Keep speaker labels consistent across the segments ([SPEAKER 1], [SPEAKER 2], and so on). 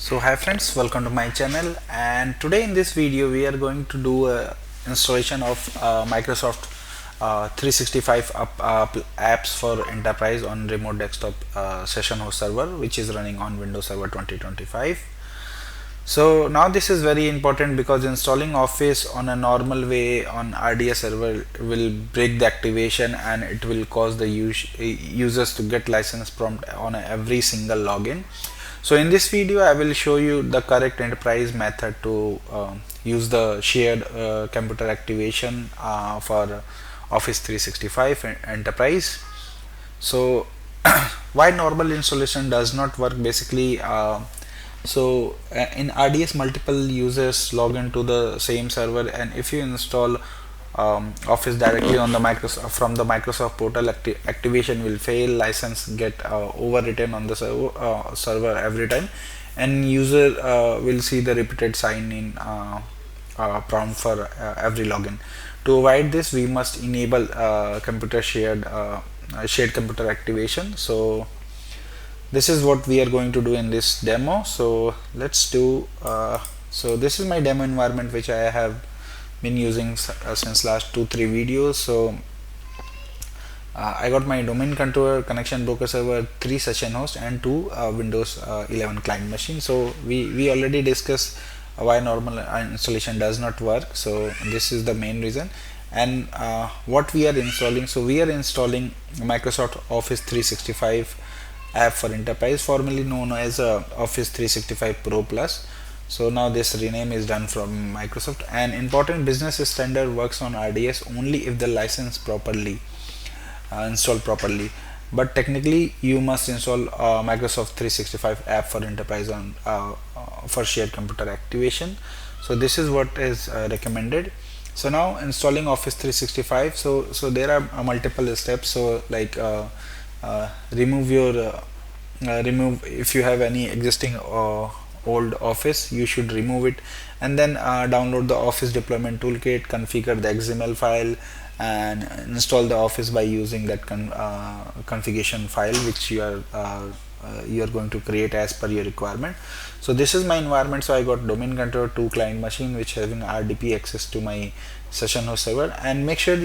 [SPEAKER 1] So hi friends, welcome to my channel, and today in this video we are going to do a installation of Microsoft 365 apps for enterprise on remote desktop session host server, which is running on Windows Server 2025. So now this is very important because installing Office on a normal way on RDS server will break the activation and it will cause the users to get license prompt on every single login. So in this video I will show you the correct enterprise method to use the shared computer activation for Office 365 enterprise. So why normal installation does not work basically, in RDS multiple users log into the same server, and if you install Office directly on the Microsoft from the Microsoft portal, activation will fail, license get overwritten on the server every time, and user will see the repeated sign in prompt for every login. To avoid this, we must enable computer shared computer activation. So this is what we are going to do in this demo. So let's do so this is my demo environment which I have been using since last 2-3 videos. So I got my domain controller, connection broker server, 3 session host, and 2 Windows 11 client machine. So we already discussed why normal installation does not work. So this is the main reason. And what we are installing, so we are installing Microsoft Office 365 app for enterprise, formerly known as Office 365 Pro Plus. So now this rename is done from Microsoft. And important business standard works on RDS only if the license properly installed properly. But technically you must install Microsoft 365 app for enterprise on for shared computer activation. So this is what is recommended. So now installing Office 365. So there are multiple steps. So like remove your remove if you have any existing old Office, you should remove it, and then download the Office deployment toolkit, configure the XML file, and install the Office by using that configuration file which you are going to create as per your requirement. So this is my environment. So I got domain controller, 2 client machine which having RDP access to my session host server, and make sure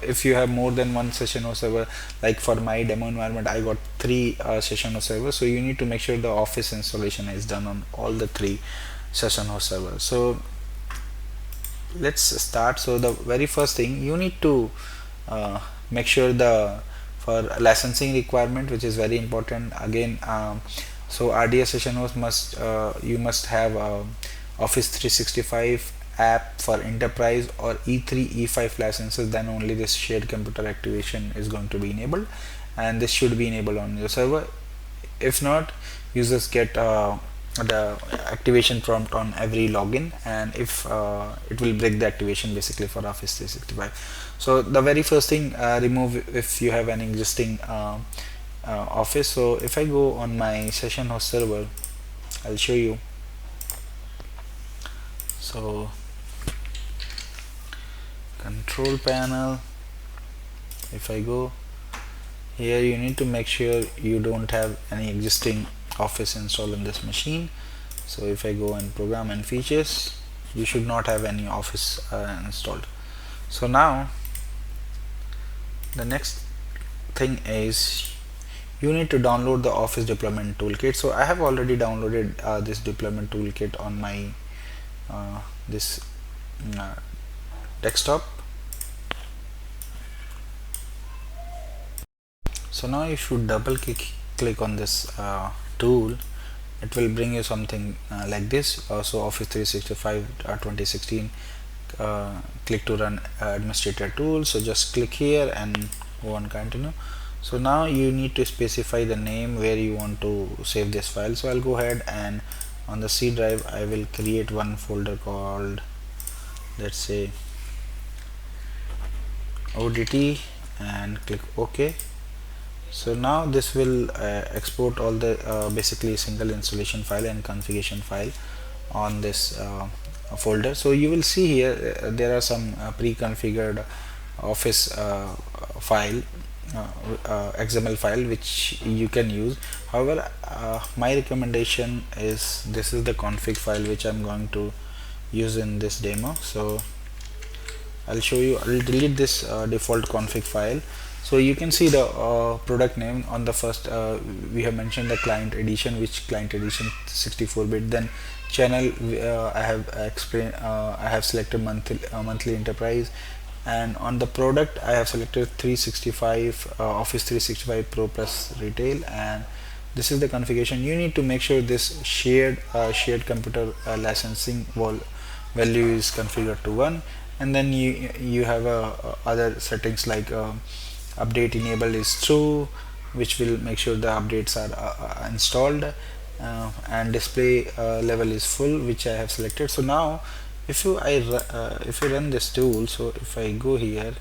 [SPEAKER 1] if you have more than one session host server, like for my demo environment I got 3 session host servers, so you need to make sure the Office installation is done on all the 3 session host servers. So let's start. So the very first thing you need to make sure the for licensing requirement, which is very important again. So RDS session host must you must have Office 365 app for enterprise or E3 E5 licenses, then only this shared computer activation is going to be enabled, and this should be enabled on your server. If not, users get the activation prompt on every login, and if it will break the activation basically for Office 365. So the very first thing, remove if you have an existing Office. So if I go on my session host server, I'll show you. So control panel, if I go here, you need to make sure you don't have any existing Office installed on this machine. So if I go in program and features, you should not have any Office installed. So now the next thing is you need to download the Office deployment toolkit. So I have already downloaded this deployment toolkit on my this desktop. So now you should double click on this tool. It will bring you something like this. So Office 365 2016, click to run administrator tool. So just click here and go on continue. So now you need to specify the name where you want to save this file. So I'll go ahead and on the C drive I will create one folder called, let's say, ODT, and click OK. So now this will export all the basically single installation file and configuration file on this folder. So you will see here there are some pre-configured Office file XML file which you can use. However, my recommendation is this is the config file which I'm going to use in this demo. So I'll show you. I'll delete this default config file. So you can see the product name on the first. We have mentioned the client edition, which client edition 64-bit. Then channel, I have explained. I have selected monthly enterprise, and on the product I have selected 365 Office 365 Pro Plus Retail, and this is the configuration. You need to make sure this shared computer licensing value is configured to 1, and then you have other settings like update enable is true, which will make sure the updates are installed, and display level is full, which I have selected. So now if you run this tool, so if I go here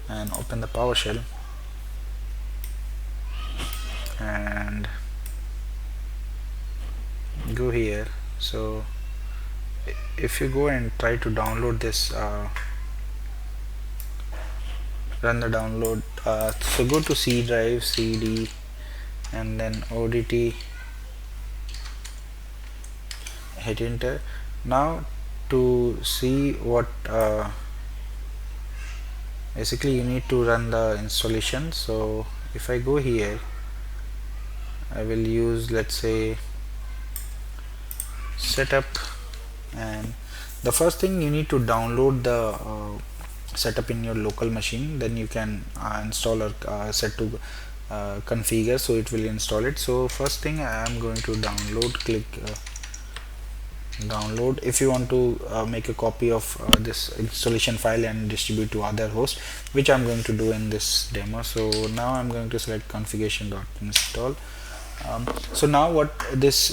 [SPEAKER 1] and open the PowerShell and go here, so if you go and try to download this, run the download, so go to C drive, CD, and then ODT, hit enter. Now to see what basically you need to run the installation. So if I go here, I will use, let's say, setup, and the first thing you need to download the setup in your local machine, then you can install or set to configure, so it will install it. So first thing I am going to download, click download. If you want to make a copy of this installation file and distribute to other hosts, which I'm going to do in this demo. So now I'm going to select configuration.install. So now what this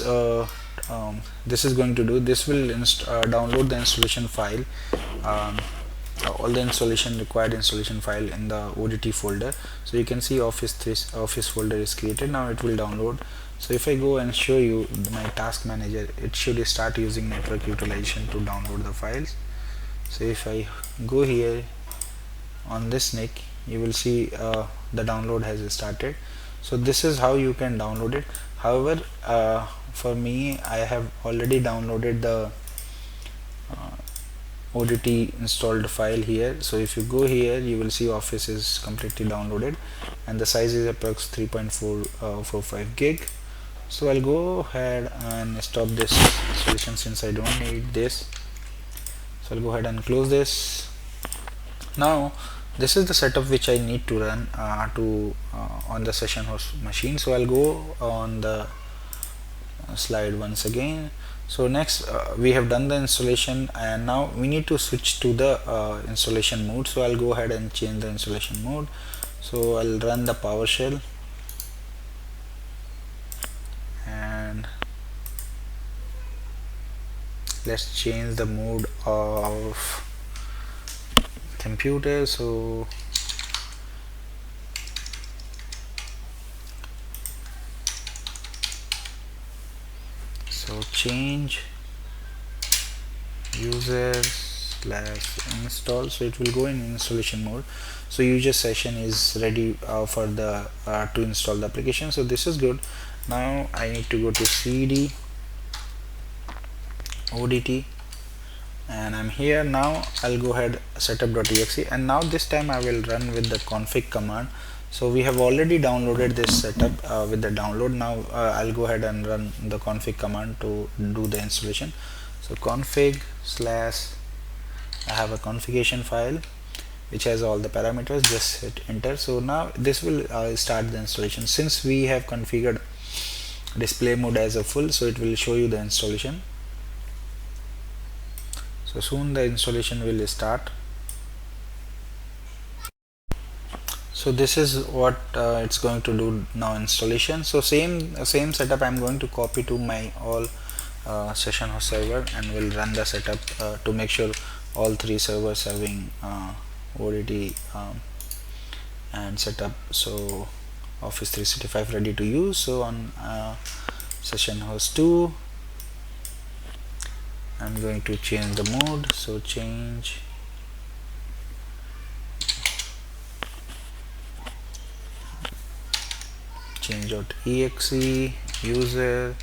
[SPEAKER 1] this is going to do, this will download the installation file, all the required installation file in the ODT folder. So you can see Office folder is created. Now it will download. So if I go and show you my task manager, it should start using network utilization to download the files. So if I go here on this NIC, you will see the download has started. So this is how you can download it. However, for me, I have already downloaded the ODT installed file here. So if you go here, you will see Office is completely downloaded, and the size is approx 3.45 gig. So I'll go ahead and stop this installation since I don't need this. So I'll go ahead and close this. Now this is the setup which I need to run on the session host machine. So I'll go on the slide once again. So next we have done the installation, and now we need to switch to the installation mode. So I'll go ahead and change the installation mode. So I'll run the PowerShell, and let's change the mode of computer. So change user / install, so it will go in installation mode. So user session is ready for the to install the application. So this is good. Now I need to go to CD ODT, and I'm here. Now I'll go ahead setup.exe, and now this time I will run with the config command. So we have already downloaded this setup with the download. Now I'll go ahead and run the config command to do the installation. So config / I have a configuration file which has all the parameters. Just hit enter. So now this will start the installation. Since we have configured display mode as a full, so it will show you the installation. So soon the installation will start. So this is what it's going to do now, installation. So same setup I'm going to copy to my all session host server, and will run the setup to make sure all three servers having ODT and setup. So Office 365 ready to use. So on session host 2, I'm going to change the mode. So change change.exe user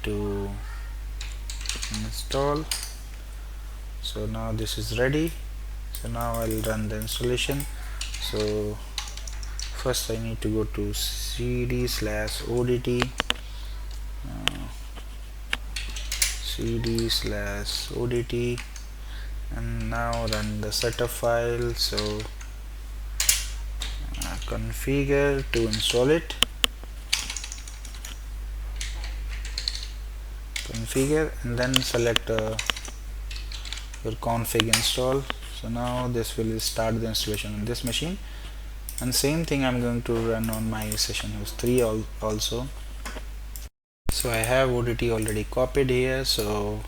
[SPEAKER 1] to install. So now this is ready. So now I'll run the installation. So first I need to go to cd/odt cd/odt and now run the setup file. So configure to install it, configure, and then select your config install. So now this will start the installation on this machine, and same thing I'm going to run on my session host 3 also. So I have ODT already copied here, so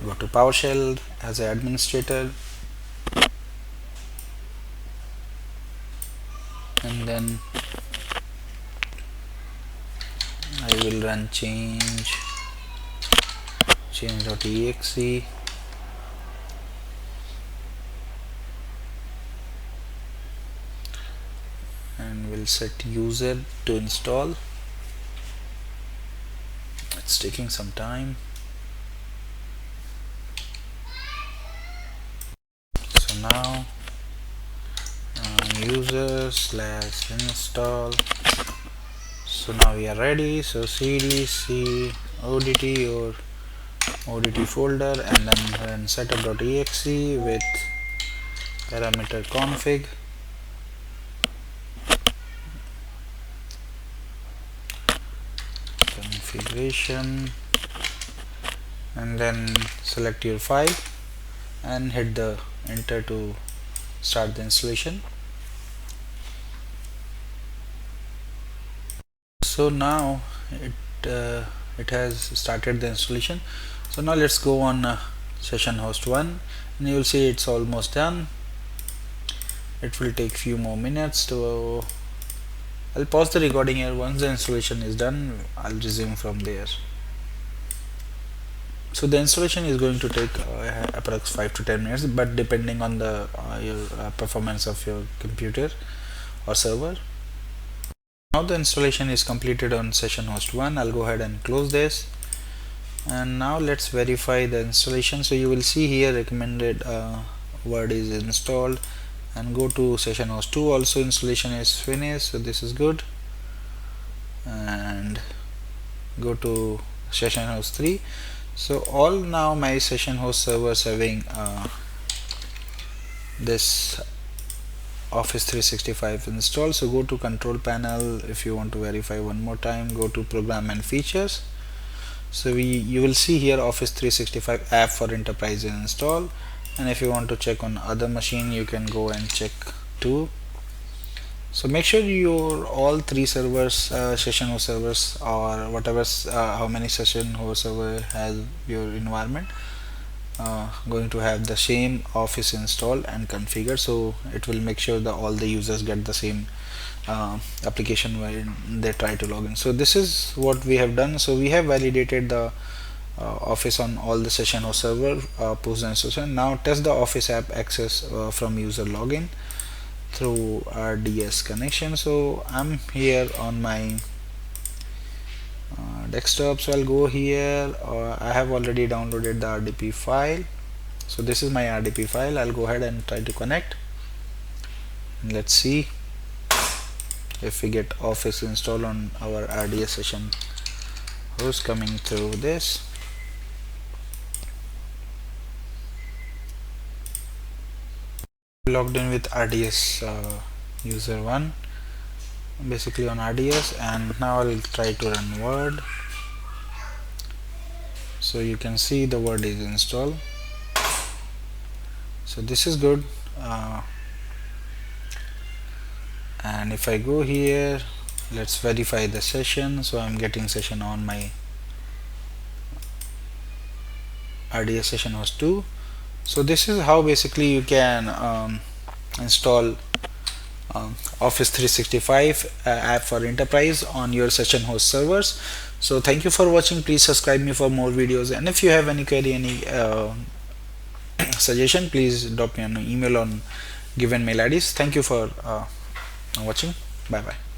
[SPEAKER 1] go to PowerShell as an administrator, and then I will run change.exe and we'll set user to install. It's taking some time. So now user/install. So now we are ready. So cd c odt or odt folder, and then run setup.exe with parameter config. Configuration, and then select your file and hit the enter to start the installation. So now it has started the installation. So now let's go on session host 1 and you will see it's almost done. It will take few more minutes to I'll pause the recording here. Once the installation is done, I'll resume from there. So the installation is going to take approx 5 to 10 minutes, but depending on the your performance of your computer or server. Now the installation is completed on session host 1. I'll go ahead and close this, and now let's verify the installation. So you will see here recommended word is installed, and go to session host 2. Also installation is finished, so this is good, and go to session host 3. So all now my session host servers having this Office 365 installed. So go to control panel. If you want to verify one more time, go to program and features. So you will see here Office 365 app for enterprise is installed, and if you want to check on other machine, you can go and check too. So make sure your all 3 servers, session host servers, or whatever how many session host server has your environment, going to have the same Office installed and configured. So it will make sure that all the users get the same application when they try to log in. So this is what we have done. So we have validated the Office on all the session host server post the installation. Now test the Office app access from user login through RDS connection. So I'm here on my desktop, so I'll go here. I have already downloaded the RDP file, so this is my RDP file. I'll go ahead and try to connect, and let's see if we get Office installed on our RDS session host coming through this. Logged in with RDS user 1 basically on RDS, and now I'll try to run Word. So you can see the Word is installed, so this is good. And if I go here, let's verify the session. So I'm getting session on my RDS session host 2. So this is how basically you can install Office 365 app for enterprise on your session host servers. So thank you for watching. Please subscribe me for more videos, and if you have any query, any suggestion, please drop me an email on given mail IDs. Thank you for watching. Bye bye.